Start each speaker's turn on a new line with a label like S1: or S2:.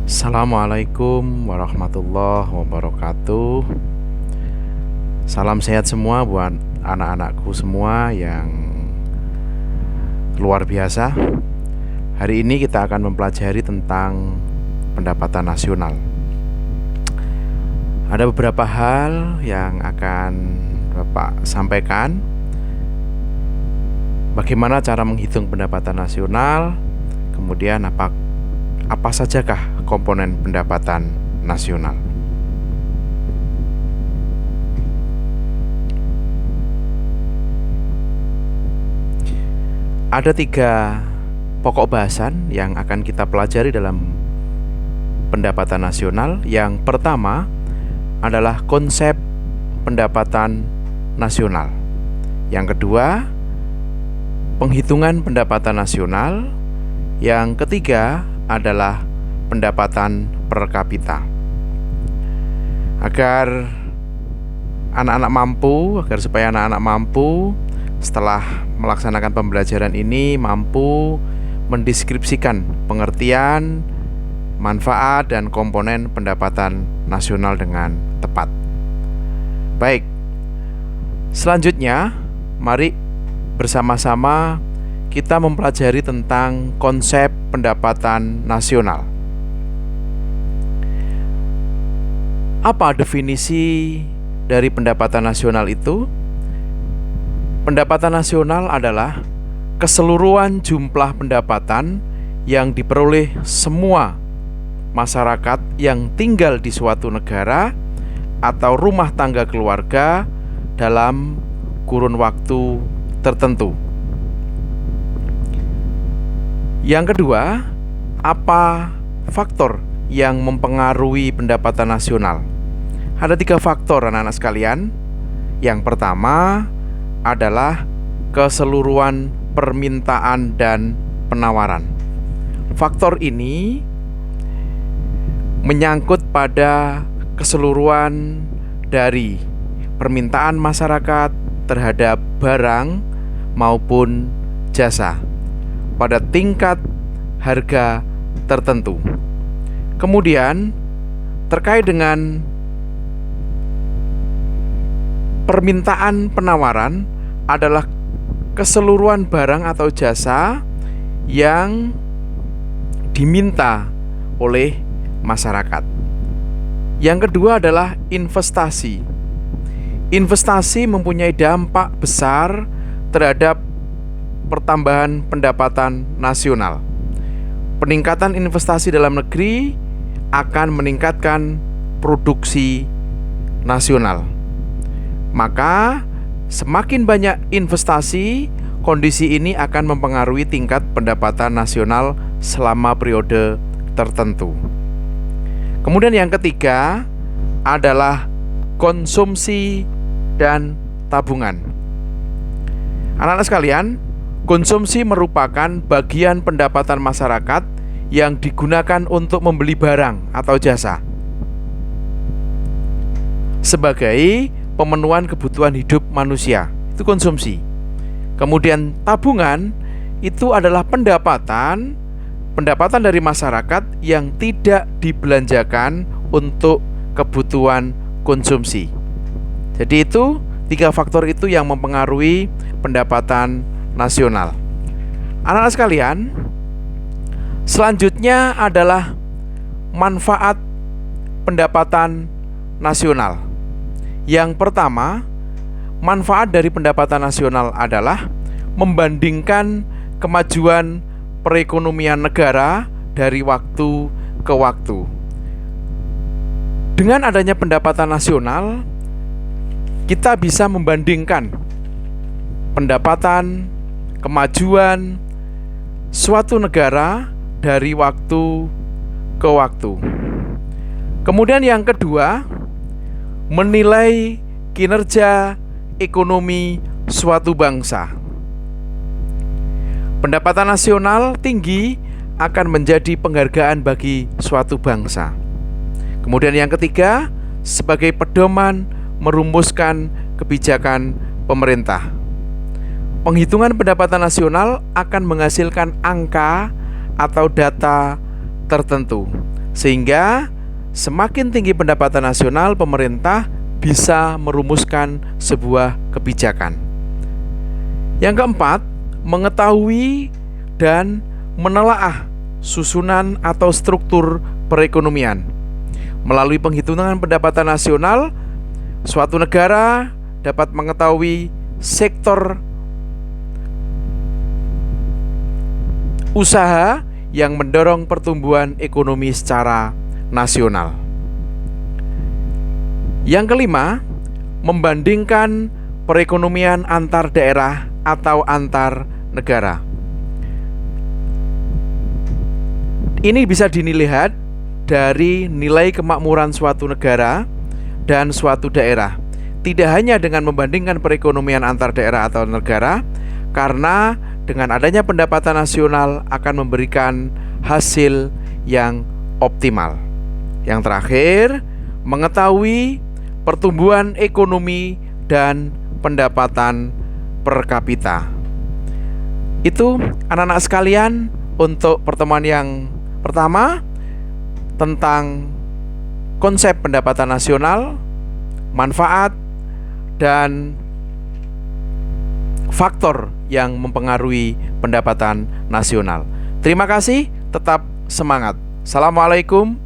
S1: Assalamualaikum warahmatullahi wabarakatuh. Salam sehat semua buat anak-anakku semua yang luar biasa. Hari ini kita akan mempelajari tentang pendapatan nasional. Ada beberapa hal yang akan Bapak sampaikan. Bagaimana cara menghitung pendapatan nasional, kemudian apa sajakah komponen pendapatan nasional. Ada 3 pokok bahasan yang akan kita pelajari dalam pendapatan nasional. Yang pertama adalah konsep pendapatan nasional. Yang kedua, penghitungan pendapatan nasional. Yang ketiga adalah pendapatan per kapita. Agar supaya anak-anak mampu setelah melaksanakan pembelajaran ini mampu mendeskripsikan pengertian, manfaat, dan komponen pendapatan nasional dengan tepat. Baik, selanjutnya mari bersama-sama kita mempelajari tentang konsep pendapatan nasional. Apa definisi dari pendapatan nasional itu? Pendapatan nasional adalah keseluruhan jumlah pendapatan yang diperoleh semua masyarakat yang tinggal di suatu negara atau rumah tangga keluarga dalam kurun waktu tertentu. Yang kedua, apa faktor yang mempengaruhi pendapatan nasional? Ada 3 faktor anak-anak sekalian. Yang pertama adalah keseluruhan permintaan dan penawaran. Faktor ini menyangkut pada keseluruhan dari permintaan masyarakat terhadap barang maupun jasa pada tingkat harga tertentu. Kemudian terkait dengan permintaan penawaran adalah keseluruhan barang atau jasa yang diminta oleh masyarakat. Yang kedua adalah investasi. Investasi mempunyai dampak besar terhadap pertambahan pendapatan nasional. Peningkatan investasi dalam negeri akan meningkatkan produksi nasional. Maka semakin banyak investasi, kondisi ini akan mempengaruhi tingkat pendapatan nasional selama periode tertentu. Kemudian yang ketiga adalah konsumsi dan tabungan. Anak-anak sekalian, konsumsi merupakan bagian pendapatan masyarakat yang digunakan untuk membeli barang atau jasa sebagai pemenuhan kebutuhan hidup manusia. Itu konsumsi. Kemudian tabungan itu adalah pendapatan dari masyarakat yang tidak dibelanjakan untuk kebutuhan konsumsi. Jadi itu 3 faktor itu yang mempengaruhi pendapatan nasional. Anak-anak sekalian, selanjutnya adalah manfaat pendapatan nasional. Yang pertama, manfaat dari pendapatan nasional adalah membandingkan kemajuan perekonomian negara dari waktu ke waktu. Dengan adanya pendapatan nasional, kita bisa membandingkan pendapatan kemajuan suatu negara dari waktu ke waktu. Kemudian yang kedua, menilai kinerja ekonomi suatu bangsa. Pendapatan nasional tinggi akan menjadi penghargaan bagi suatu bangsa. Kemudian yang ketiga, sebagai pedoman merumuskan kebijakan pemerintah. Penghitungan pendapatan nasional akan menghasilkan angka atau data tertentu Sehingga semakin tinggi pendapatan nasional, pemerintah bisa merumuskan sebuah kebijakan. Yang keempat, mengetahui dan menelaah susunan atau struktur perekonomian. Melalui penghitungan pendapatan nasional, suatu negara dapat mengetahui sektor usaha yang mendorong pertumbuhan ekonomi secara nasional. Yang kelima, membandingkan perekonomian antar daerah atau antar negara. Ini bisa dilihat dari nilai kemakmuran suatu negara dan suatu daerah. Tidak hanya dengan membandingkan perekonomian antar daerah atau negara, karena dengan adanya pendapatan nasional akan memberikan hasil yang optimal. Yang terakhir, mengetahui pertumbuhan ekonomi dan pendapatan per kapita. Itu anak-anak sekalian untuk pertemuan yang pertama tentang konsep pendapatan nasional, manfaat, dan faktor yang mempengaruhi pendapatan nasional. Terima kasih, tetap semangat. Assalamualaikum